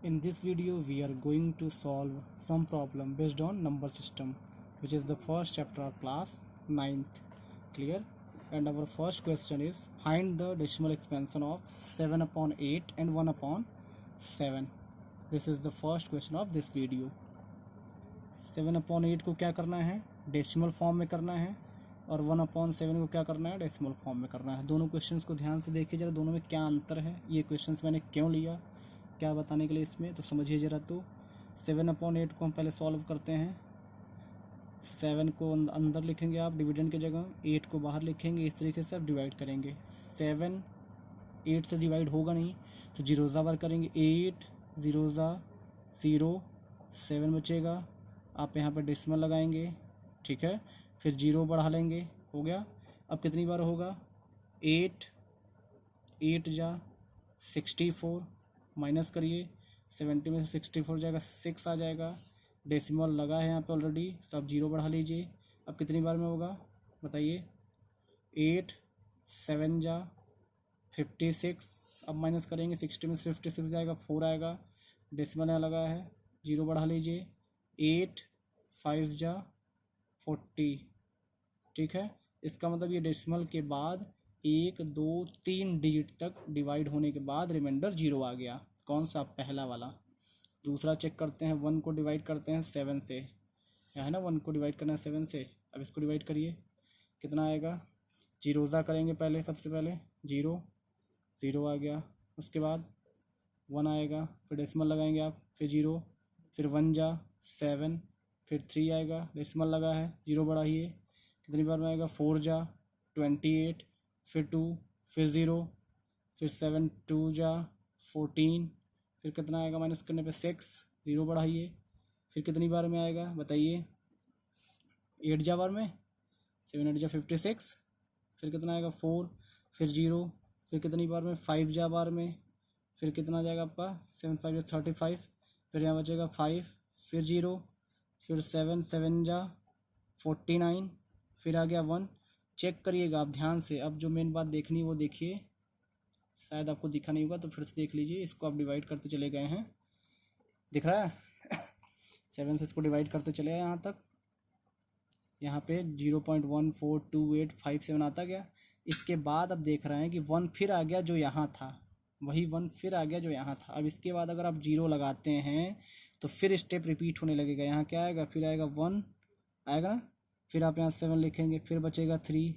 In this video, we are going to solve some problem based on number system, which is the first chapter of class 9th. Clear? And our first question is find the decimal expansion of 7 upon 8 and 1 upon 7. This is the first question of this video. 7 upon 8 को क्या करना है, decimal form में करना है, और 1 upon 7 को क्या करना है, डेसिमल फॉर्म में करना है। दोनों क्वेश्चंस को ध्यान से देखिए जरा, दोनों में क्या अंतर है, ये क्वेश्चंस मैंने क्यों लिया, क्या बताने के लिए इसमें, तो समझिए ज़रा। तो 7 अपॉन 8 को हम पहले सॉल्व करते हैं। 7 को अंदर लिखेंगे आप डिविडेंड की जगह, 8 को बाहर लिखेंगे। इस तरीके से आप डिवाइड करेंगे। 7 8 से डिवाइड होगा नहीं तो जीरोज़ा बार करेंगे। 8 जीरोज़ा 0, 7 बचेगा। आप यहाँ पर डेसिमल लगाएंगे, ठीक है। फिर 0 बढ़ा लेंगे, हो गया। अब कितनी बार होगा, 8 8 जा 64, माइनस करिए, 70 में से 64 जाएगा, 6 आ जाएगा। डेसिमल लगा है यहाँ पे ऑलरेडी, तो आप 0 बढ़ा लीजिए। अब कितनी बार में होगा बताइए, 8 7 जा 56। अब माइनस करेंगे, 60 में से 56 जाएगा, 4 आएगा। डेसिमल यहाँ लगा है, 0 बढ़ा लीजिए। 8 5 जा 40, ठीक है। इसका मतलब ये डेसिमल के बाद 1 2 3 डिजिट तक डिवाइड होने के बाद रिमाइंडर 0 आ गया। कौन सा, पहला वाला। दूसरा चेक करते हैं, 1 को डिवाइड करते हैं 7 से, यहाँ है ना, 1 को डिवाइड करना है 7 से। अब इसको डिवाइड करिए, कितना आएगा, जीरोज़ा करेंगे पहले, सबसे पहले 0 0 आ गया। उसके बाद 1 आएगा, फिर डेसिमल लगाएंगे आप, फिर 0, फिर 1 जा 7, फिर 3 आएगा, डेसिमल लगा है, 0 बढ़ाइए। कितनी बार में आएगा, 4 जा 28, फिर 2, फिर 0, फिर 7 2 जा 14, फिर कितना आएगा माइनस करने पे 6, 0 बढ़ाइए। फिर कितनी बार में आएगा बताइए, 8 जा बार में, 7 8 जा 56, फिर कितना आएगा 4, फिर 0, फिर कितनी बार में 5 जा बार में, फिर कितना आ जाएगा आपका 7 5 जा 35, फिर यहाँ बचेगा 5, फिर 0, फिर 7 7 जा 49, फिर आ गया 1। चेक करिएगा आप ध्यान से। अब जो मेन बात देखनी वो देखिए, शायद आपको दिखा नहीं होगा तो फिर से देख लीजिए। इसको आप डिवाइड करते चले गए हैं, दिख रहा है 7 से इसको डिवाइड करते चले गए यहाँ तक, यहाँ पे 0.142857 आता गया। इसके बाद अब देख रहे हैं कि 1 फिर आ गया जो यहाँ था, वही 1 फिर आ गया जो यहाँ था। अब इसके बाद अगर आप 0 लगाते हैं तो फिर स्टेप रिपीट होने लगेगा। यहाँ क्या आएगा, फिर आएगा 1 आएगा, फिर आप यहाँ 7 लिखेंगे, फिर बचेगा 3,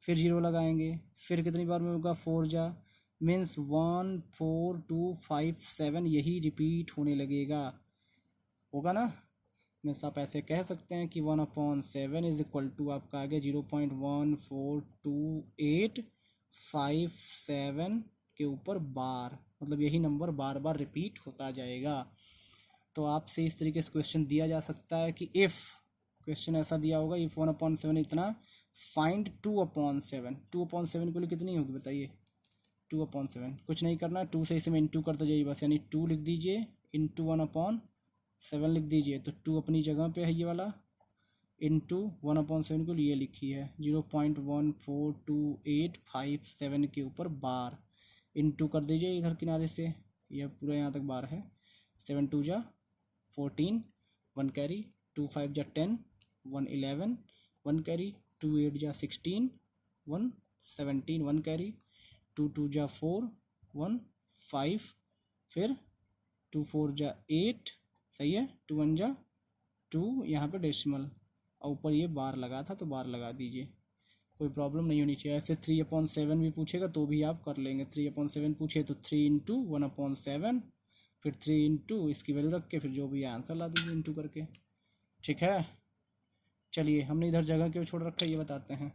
फिर 0 लगाएंगे, फिर कितनी बार में होगा 4 जा, मीन्स 1 4 2 5 7 यही रिपीट होने लगेगा, होगा ना। मीन्स आप ऐसे कह सकते हैं कि 1/7 इज इक्वल टू आपका आ गया 0.142857 के ऊपर बार, मतलब यही नंबर बार बार रिपीट होता जाएगा। तो आपसे इस तरीके से क्वेश्चन दिया जा सकता है कि इफ़ क्वेश्चन ऐसा दिया होगा, इफ़ 1/7 इतना, फाइंड 2/7। 2/7 के लिए कितनी होगी बताइए, 2/7 कुछ नहीं करना, 2 से इसे में इंटू करते जाइए बस, यानी 2 लिख दीजिए इंटू 1/7 लिख दीजिए। तो 2 अपनी जगह पे है ये वाला, इंटू 1/7 को लिए लिखी है 0.142857 के ऊपर बार, इंटू कर दीजिए इधर किनारे से, यह पूरा यहाँ तक बार है। 7 2 जा 14, 1 कैरी, 2 5 जा 10, 1 11, 1 कैरी, 2 8 जा 16, 1 17, 1 कैरी, 2 2 जा 4, 1 5, फिर 2 4 जा 8, सही है, 2 1 जा 2, यहाँ पे डेसिमल, और ऊपर ये बार लगा था तो बार लगा दीजिए, कोई प्रॉब्लम नहीं होनी चाहिए। ऐसे 3/7 भी पूछेगा तो भी आप कर लेंगे। 3/7 पूछे तो 3 इंटू 1/7, फिर 3 इंटू इसकी वैल्यू रख के फिर जो भी आंसर ला दीजिए इंटू करके, ठीक है। चलिए, हमने इधर जगह क्यों छोड़ रखा है ये बताते हैं।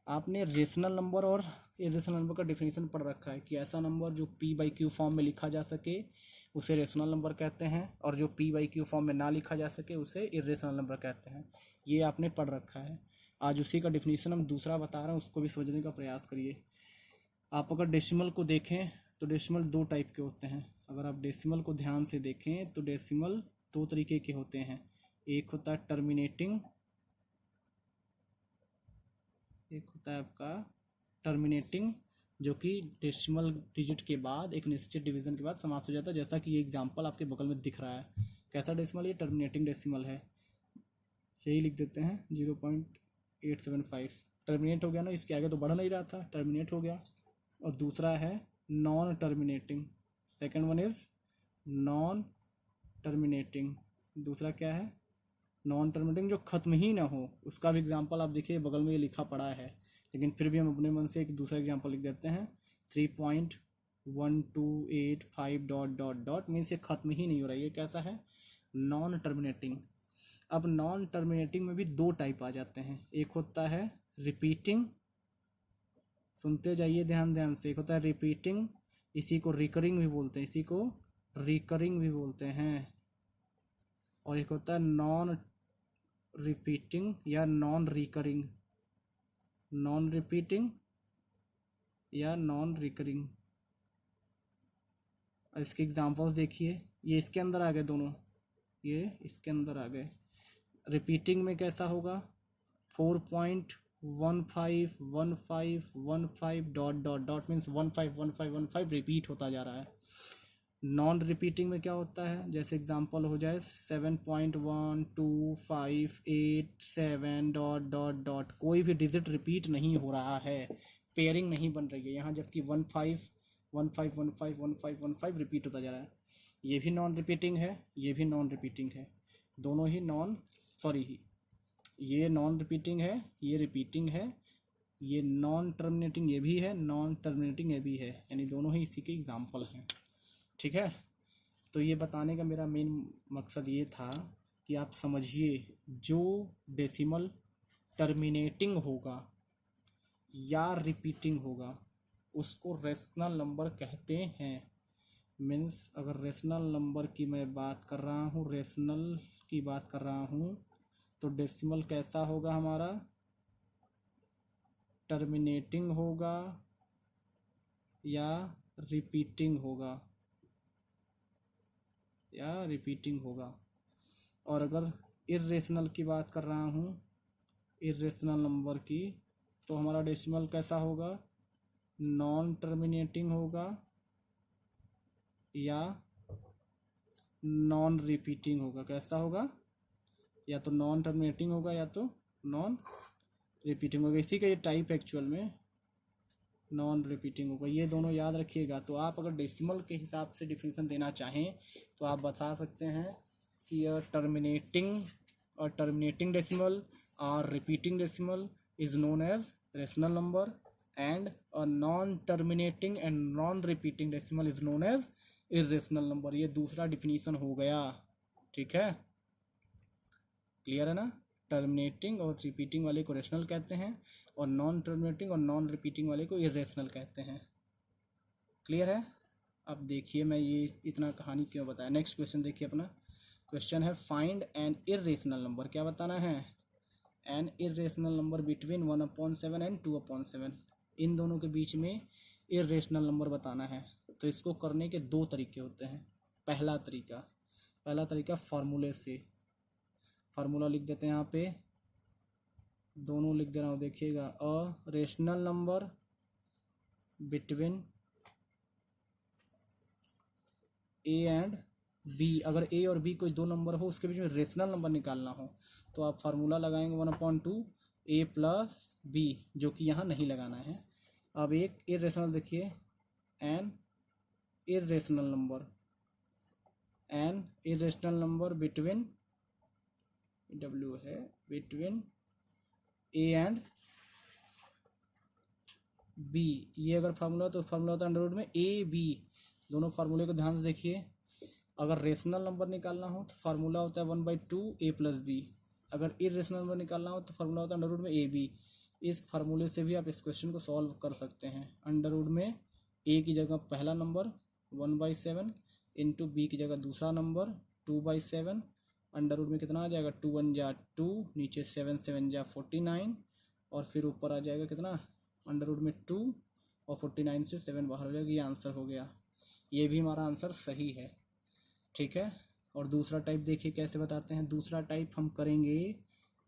आपने रेशनल नंबर और इरेशनल नंबर का डिफिनेशन पढ़ रखा है कि ऐसा नंबर जो p/q फॉर्म में लिखा जा सके उसे रेशनल नंबर कहते हैं, और जो p/q फॉर्म में ना लिखा जा सके उसे इरेशनल नंबर कहते हैं। ये आपने पढ़ रखा है। आज उसी का डिफिनेशन हम दूसरा बता रहे हैं, उसको भी समझने का प्रयास करिए। आप अगर डेसिमल को देखें तो डेसिमल 2 टाइप के होते हैं। अगर आप डेसिमल को ध्यान से देखें तो डेसिमल 2 तरीके के होते हैं। एक होता है टर्मिनेटिंग, एक होता है आपका टर्मिनेटिंग जो कि डेसिमल डिजिट के बाद एक निश्चित डिवीजन के बाद समाप्त हो जाता है, जैसा कि ये एग्जांपल आपके बगल में दिख रहा है। कैसा डेसिमल? ये टर्मिनेटिंग डेसिमल है, यही लिख देते हैं 0.875। टर्मिनेट हो गया ना, इसके आगे तो बढ़ नहीं रहा था, टर्मिनेट हो गया। और दूसरा है non terminating, second one is non terminating. दूसरा क्या है? नॉन टर्मिनेटिंग, जो खत्म ही ना हो। उसका भी एग्जांपल आप देखिए बगल में ये लिखा पड़ा है, लेकिन फिर भी हम अपने मन से एक दूसरा एग्जांपल लिख देते हैं। 3.1285 डॉट डॉट डॉट मीन्स ये खत्म ही नहीं हो रहा है। ये कैसा है? Non terminating. अब नॉन टर्मिनेटिंग में भी दो टाइप आ जाते हैं। एक होता है रिपीटिंग, सुनते जाइए ध्यान ध्यान से। एक होता है रिपीटिंग, इसी को रिकरिंग भी बोलते हैं, इसी को रिकरिंग भी बोलते हैं। और एक होता है नॉन रिपीटिंग या नॉन रिकरिंग, नॉन रिपीटिंग या नॉन रिकरिंग। इसके एग्जांपल्स देखिए, ये इसके अंदर आ गए दोनों, ये इसके अंदर आ गए। रिपीटिंग में कैसा होगा? 4.151515 dot dot dot means 151515 repeat होता जा रहा है। नॉन रिपीटिंग में क्या होता है? जैसे एग्जांपल हो जाए 7.1257 डॉट डॉट डॉट, कोई भी डिजिट रिपीट नहीं हो रहा है, पेयरिंग नहीं बन रही है यहाँ, जबकि 15151515 रिपीट होता जा रहा है। ये भी नॉन रिपीटिंग है, ये भी नॉन रिपीटिंग है, दोनों ही ये नॉन रिपीटिंग है, ये रिपीटिंग है, ये नॉन टर्मिनेटिंग ये भी है, नॉन टर्मिनेटिंग ये भी है, यानी दोनों ही इसी के एग्जाम्पल हैं। ठीक है, तो ये बताने का मेरा मेन मकसद ये था कि आप समझिए, जो डेसिमल टर्मिनेटिंग होगा या रिपीटिंग होगा उसको रेशनल नंबर कहते हैं। मीन्स अगर रेशनल नंबर की मैं बात कर रहा हूँ, रेशनल की बात कर रहा हूँ, तो डेसिमल कैसा होगा हमारा? टर्मिनेटिंग होगा या रिपीटिंग होगा, या रिपीटिंग होगा। और अगर इर्रेशनल की बात कर रहा हूँ, इर्रेशनल नंबर की, तो हमारा डेसिमल कैसा होगा? नॉन टर्मिनेटिंग होगा या नॉन रिपीटिंग होगा। कैसा होगा? या तो नॉन टर्मिनेटिंग होगा या तो नॉन रिपीटिंग होगा। इसी का ये टाइप एक्चुअल में नॉन रिपीटिंग होगा। ये दोनों याद रखिएगा। तो आप अगर डेसिमल के हिसाब से डिफिनेशन देना चाहें तो आप बता सकते हैं कि टर्मिनेटिंग डेसिमल और repeating decimal is known as rational number, and a non terminating and non repeating decimal is known as irrational number. ये दूसरा डिफिनीशन हो गया। ठीक है, क्लियर है ना? टर्मिनेटिंग और रिपीटिंग वाले को रेशनल कहते हैं, और नॉन टर्मिनेटिंग और नॉन रिपीटिंग वाले को इर्रेशनल कहते हैं। क्लियर है? अब देखिए मैं ये इतना कहानी क्यों बताया। नेक्स्ट क्वेश्चन देखिए अपना। क्वेश्चन है फाइंड एन इर्रेशनल नंबर। क्या बताना है? N irrational number between 1/7 and 2/7। इन दोनों के बीच में इर्रेशनल नंबर बताना है। तो इसको करने के दो तरीके होते हैं। पहला तरीका फार्मूले से। फार्मूला लिख देते हैं यहाँ पे, दोनों लिख दे रहा हूँ, देखिएगा। A rational number between A and B. अगर ए और बी कोई दो नंबर हो, उसके बीच में रेशनल नंबर निकालना हो, तो आप फार्मूला लगाएंगे 1/2 ए प्लस बी, जो कि यहाँ नहीं लगाना है। अब एक इर्रेशनल देखिए, N irrational number between W है बिटवीन ए एंड बी। ये अगर फार्मूला, तो फार्मूला होता है अंडर रूट में ए बी। दोनों फार्मूले को ध्यान से देखिए। अगर रेशनल नंबर निकालना हो तो फार्मूला होता है 1/2 ए प्लस बी। अगर इर्रेशनल नंबर निकालना हो तो फार्मूला होता है अंडर रूट में ए बी। इस फार्मूले से भी आप इस क्वेश्चन को सॉल्व कर सकते हैं। अंडर रूट में ए की जगह पहला नंबर 1/7 इंटू बी की जगह दूसरा नंबर 2/7। अंडर रूट में कितना आ जाएगा? 2 1 जा 2, नीचे 7 7 जा 49, और फिर ऊपर आ जाएगा कितना? अंडर रूट में 2, और 49 से 7 बाहर हो जाएगा। ये आंसर हो गया। ये भी हमारा आंसर सही है। ठीक है, और दूसरा टाइप देखिए कैसे बताते हैं। दूसरा टाइप हम करेंगे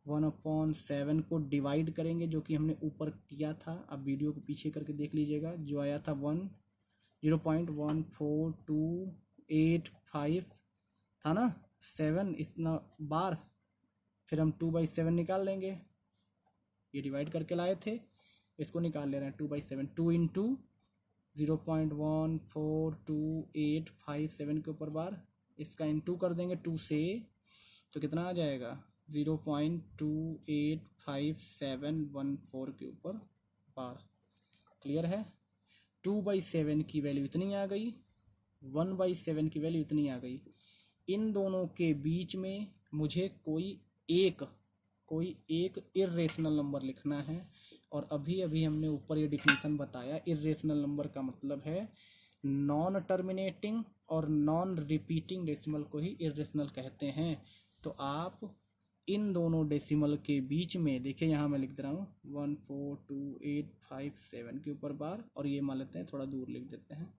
1/7 को डिवाइड करेंगे, जो कि हमने ऊपर किया था, अब वीडियो को पीछे करके देख लीजिएगा, जो आया था 0.14285 था ना, 7 इतना बार, फिर हम 2/7 निकाल लेंगे, ये डिवाइड करके लाए थे, इसको निकाल ले रहे हैं 2/7, 2 इंटू 0.14285 के ऊपर बार, इसका इंटू कर देंगे 2 से, तो कितना आ जाएगा 0.28514 के ऊपर बार। क्लियर है। 2/7 की वैल्यू इतनी आ गई, 1/7 की वैल्यू इतनी आ गई। इन दोनों के बीच में मुझे कोई एक इर्रेशनल नंबर लिखना है, और अभी अभी हमने ऊपर ये डिफिनीशन बताया, इर्रेशनल नंबर का मतलब है नॉन टर्मिनेटिंग और नॉन रिपीटिंग डेसिमल को ही इर्रेशनल कहते हैं। तो आप इन दोनों डेसिमल के बीच में, देखिए यहाँ मैं लिख दे रहा हूँ 1428557 के ऊपर बार, और ये मान लेते हैं थोड़ा दूर लिख देते हैं,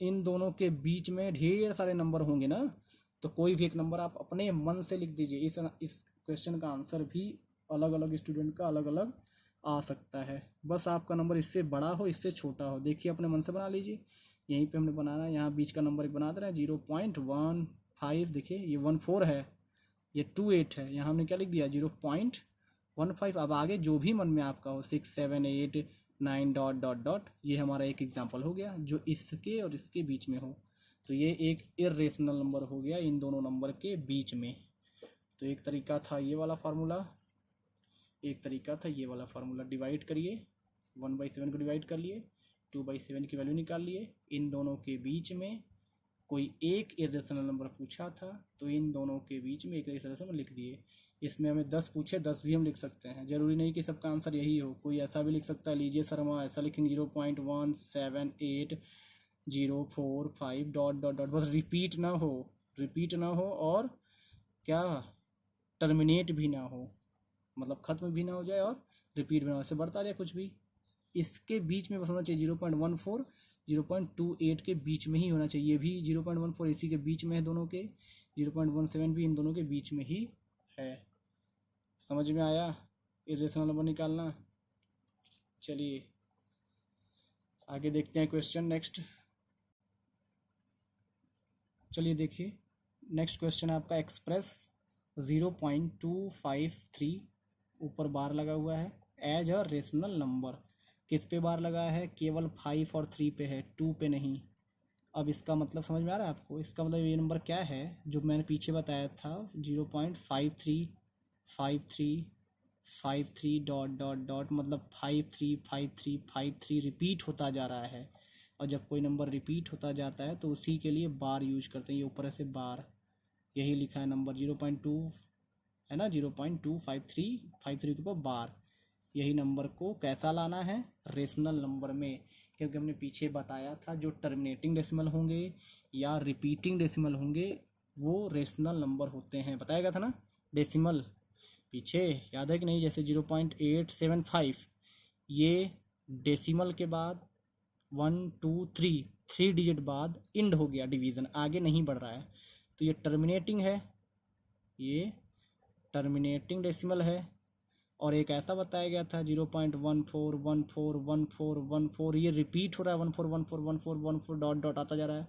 इन दोनों के बीच में ढेर सारे नंबर होंगे ना, तो कोई भी एक नंबर आप अपने मन से लिख दीजिए। इस क्वेश्चन का आंसर भी अलग अलग स्टूडेंट का अलग अलग आ सकता है, बस आपका नंबर इससे बड़ा हो इससे छोटा हो, देखिए अपने मन से बना लीजिए। यहीं पे हमने बनाना है, यहाँ बीच का नंबर एक बना दे रहे हैं 0.15, देखिए ये 14 है, ये 28 है, यहाँ हमने क्या लिख दिया 0.15। अब आगे जो भी मन में आपका हो 6 7 8 9 डॉट डॉट डॉट, ये हमारा एक एग्जाम्पल हो गया जो इसके और इसके बीच में हो, तो ये एक इर्रेशनल नंबर हो गया इन दोनों नंबर के बीच में। तो एक तरीका था ये वाला फार्मूला, एक तरीका था ये वाला फार्मूला। डिवाइड करिए, 1/7 को डिवाइड कर लिए, 2/7 की वैल्यू निकाल लिए, इन दोनों के बीच में कोई एक इर्रेशनल नंबर पूछा था, तो इन दोनों के बीच में एक इर्रेशनल नंबर लिख दिए। इसमें हमें 10 पूछे, 10 भी हम लिख सकते हैं, जरूरी नहीं कि सबका आंसर यही हो, कोई ऐसा भी लिख सकता है। लीजिए शर्मा ऐसा लिखेंगे 0.17804 डॉट डॉट डॉट, बस रिपीट ना हो और क्या टर्मिनेट भी ना हो, मतलब ख़त्म भी ना हो जाए और रिपीट भी ना हो, इससे बढ़ता जाए कुछ भी। इसके बीच में बस होना चाहिए 0.14 0.28 के बीच में ही होना चाहिए, भी 0.14 इसी के बीच में है दोनों के, 0.17 भी इन दोनों के बीच में ही है। समझ में आया इर्रेशनल नंबर निकालना। चलिए आगे देखते हैं क्वेश्चन नेक्स्ट। चलिए देखिए नेक्स्ट क्वेश्चन है आपका, एक्सप्रेस 0.253 ऊपर बार लगा हुआ है एज अ रेशनल नंबर। किस पे बार लगा है, केवल 5 और 3 पे है, 2 पे नहीं। अब इसका मतलब समझ में आ रहा है आपको, इसका मतलब ये नंबर क्या है जो मैंने पीछे बताया था 0.535353 डॉट डॉट डॉट, मतलब 535353 रिपीट होता जा रहा है, और जब कोई नंबर रिपीट होता जाता है तो उसी के लिए बार यूज करते हैं, ये ऊपर से बार, यही लिखा है नंबर 0.2 है ना, 0.25353 के ऊपर बार। यही नंबर को कैसा लाना है, रेशनल नंबर में, क्योंकि हमने पीछे बताया था जो टर्मिनेटिंग डेसिमल होंगे या रिपीटिंग डेसिमल होंगे वो रेशनल नंबर होते हैं, बताया गया था ना। डेसिमल पीछे याद है कि नहीं, जैसे 0.875 ये डेसिमल के बाद 1 2 3 डिजिट बाद इंड हो गया, डिवीज़न आगे नहीं बढ़ रहा है, तो ये टर्मिनेटिंग है, ये टर्मिनेटिंग डेसिमल है। और एक ऐसा बताया गया था 0.14141414, ये रिपीट हो रहा है 14141414 डॉट डॉट आता जा रहा है,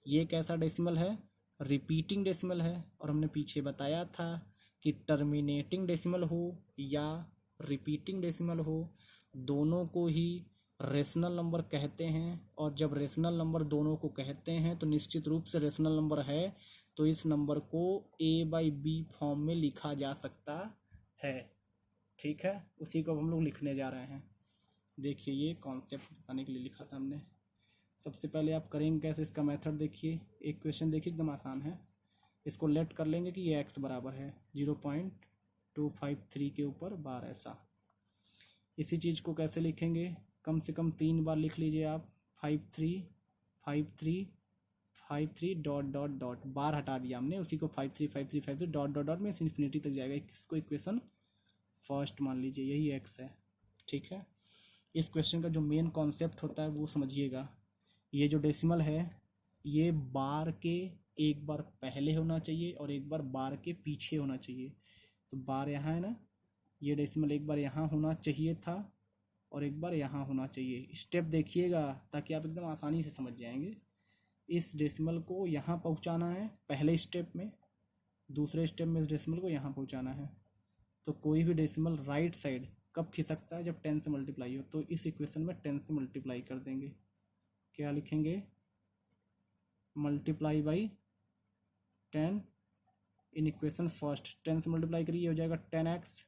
ये कैसा डेसिमल है, रिपीटिंग डेसिमल है। और हमने पीछे बताया था कि टर्मिनेटिंग डेसिमल हो या रिपीटिंग डेसिमल हो, दोनों को ही रेशनल नंबर कहते हैं, और जब रेशनल नंबर दोनों को कहते हैं तो निश्चित रूप से रेशनल नंबर है, तो इस नंबर को A/B फॉर्म में लिखा जा सकता है। ठीक है, उसी को हम लोग लिखने जा रहे हैं। देखिए ये कॉन्सेप्ट बताने के लिए लिखा था हमने। सबसे पहले आप करेंगे कैसे, इसका मेथड देखिए, एक क्वेश्चन देखिए एकदम आसान है, इसको लेट कर लेंगे कि ये x बराबर है 0.253 के ऊपर बार, ऐसा। इसी चीज़ को कैसे लिखेंगे, कम से कम 3 बार लिख लीजिए आप, 535353 डॉट डॉट डॉट, बार हटा दिया हमने, उसी को 535353 डॉट डॉट डॉट में इन्फिनिटी तक जाएगा, इसको इक्वेशन फर्स्ट मान लीजिए, यही x है। ठीक है, इस क्वेश्चन का जो मेन कॉन्सेप्ट होता है वो समझिएगा, ये जो डेसिमल है ये बार के एक बार पहले होना चाहिए और एक बार बार के पीछे होना चाहिए। तो बार यहाँ है ना, ये डेसिमल एक बार यहाँ होना चाहिए था और एक बार यहाँ होना चाहिए। स्टेप देखिएगा ताकि आप एकदम आसानी से समझ जाएंगे। इस डेसिमल को यहाँ पहुँचाना है पहले स्टेप में, दूसरे स्टेप में इस डेसिमल को यहाँ पहुँचाना है। तो कोई भी डेसिमल राइट साइड कब खिसकता है, जब 10 से मल्टीप्लाई हो। तो इस इक्वेशन में 10 से मल्टीप्लाई कर देंगे। क्या लिखेंगे, multiply by 10 in equation first. 10 से मल्टीप्लाई करिए, हो जाएगा 10x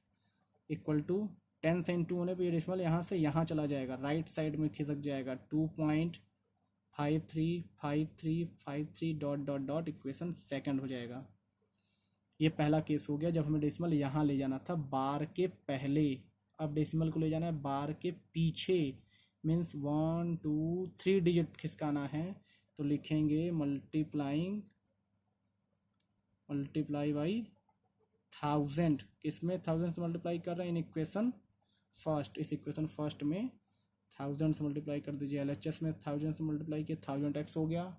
इक्वल टू 10 से इंटू होने पर ये डेसिमल यहाँ से यहाँ चला जाएगा, राइट साइड में खिसक जाएगा। 2.535353 dot dot dot equation second हो जाएगा। ये पहला केस हो गया जब हमें डेसिमल यहाँ ले जाना था बार के पहले। अब डेसिमल को ले जाना है बार के पीछे, मीन्स 1 2 3 डिजिट खिसकाना है। तो लिखेंगे मल्टीप्लाई बाई 1000। किसमें 1000 से मल्टीप्लाई कर रहे हैं, इन इक्वेशन फर्स्ट। इस इक्वेशन फर्स्ट में 1000 से मल्टीप्लाई कर दीजिए। LHS में 1000 से मल्टीप्लाई किए 1000x हो गया।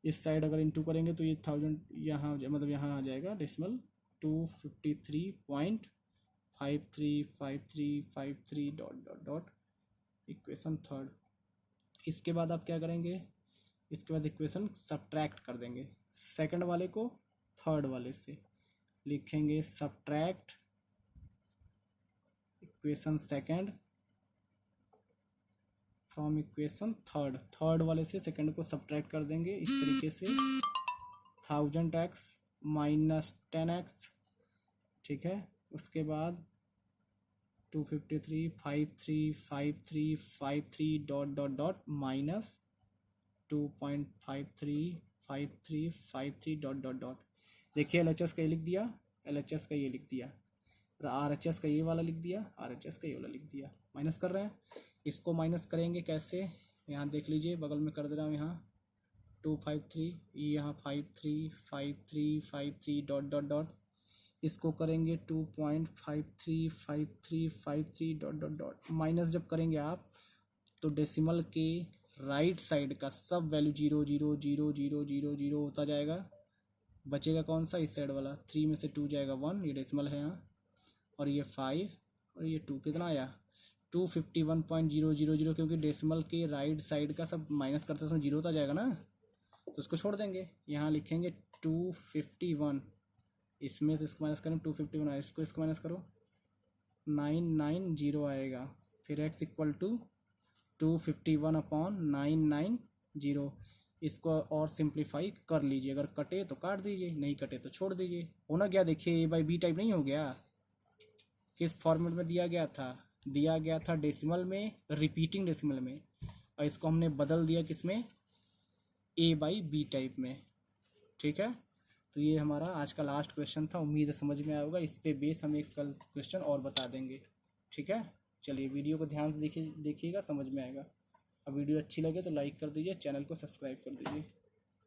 इस साइड अगर इंटू करेंगे तो ये 1000 यहाँ मतलब यहाँ आ जाएगा decimal 253.535353 dot dot dot equation third. इसके बाद आप क्या करेंगे, इसके बाद इक्वेशन सब्ट्रैक्ट कर देंगे सेकंड वाले को थर्ड वाले से। लिखेंगे subtract equation second from equation third. Third वाले से सेकंड को सब्ट्रैक्ट कर देंगे इस तरीके से 1000x माइनस 10x, ठीक है। उसके बाद 253.535353 dot dot dot minus 2.535353 dot dot dot. देखिए LHS का ये लिख दिया, LHS का ये लिख दिया, RHS का ये वाला लिख दिया, RHS का ये वाला लिख दिया। माइनस कर रहे हैं, इसको माइनस करेंगे कैसे, यहाँ देख लीजिए बगल में कर दे रहा हूँ। यहाँ 253, यहाँ 535353 डॉट डॉट डॉट। इसको करेंगे 2.535353 डॉट डॉट डॉट। माइनस जब करेंगे आप तो डेसिमल के राइट साइड का सब वैल्यू 0 0 0 0 0 0 होता जाएगा। बचेगा कौन सा, इस साइड वाला। 3 में से 2 जाएगा 1, ये डेसिमल है यहाँ, और ये 5 और ये 2, कितना आया 251.000, क्योंकि डेसिमल के राइट साइड का सब माइनस करते समय 0 होता जाएगा ना, तो उसको छोड़ देंगे। यहाँ लिखेंगे 251, इसमें से इसको माइनस करें 251 आया, इसको माइनस करो 990 आएगा। फिर x इक्वल टू 251/990। इसको और सिंप्लीफाई कर लीजिए, अगर कटे तो काट दीजिए, नहीं कटे तो छोड़ दीजिए। होना क्या देखिए, A/B टाइप नहीं हो गया। किस फॉर्मेट में दिया गया था डेसिमल में, रिपीटिंग डेसिमल में, और इसको हमने बदल दिया किसमें, A/B टाइप में, ठीक है। तो ये हमारा आज का लास्ट क्वेश्चन था, उम्मीद है समझ में आया होगा। इस पे बेस हम एक कल क्वेश्चन और बता देंगे, ठीक है। चलिए वीडियो को ध्यान से देखिएगा, समझ में आएगा। अब वीडियो अच्छी लगे तो लाइक कर दीजिए, चैनल को सब्सक्राइब कर दीजिए।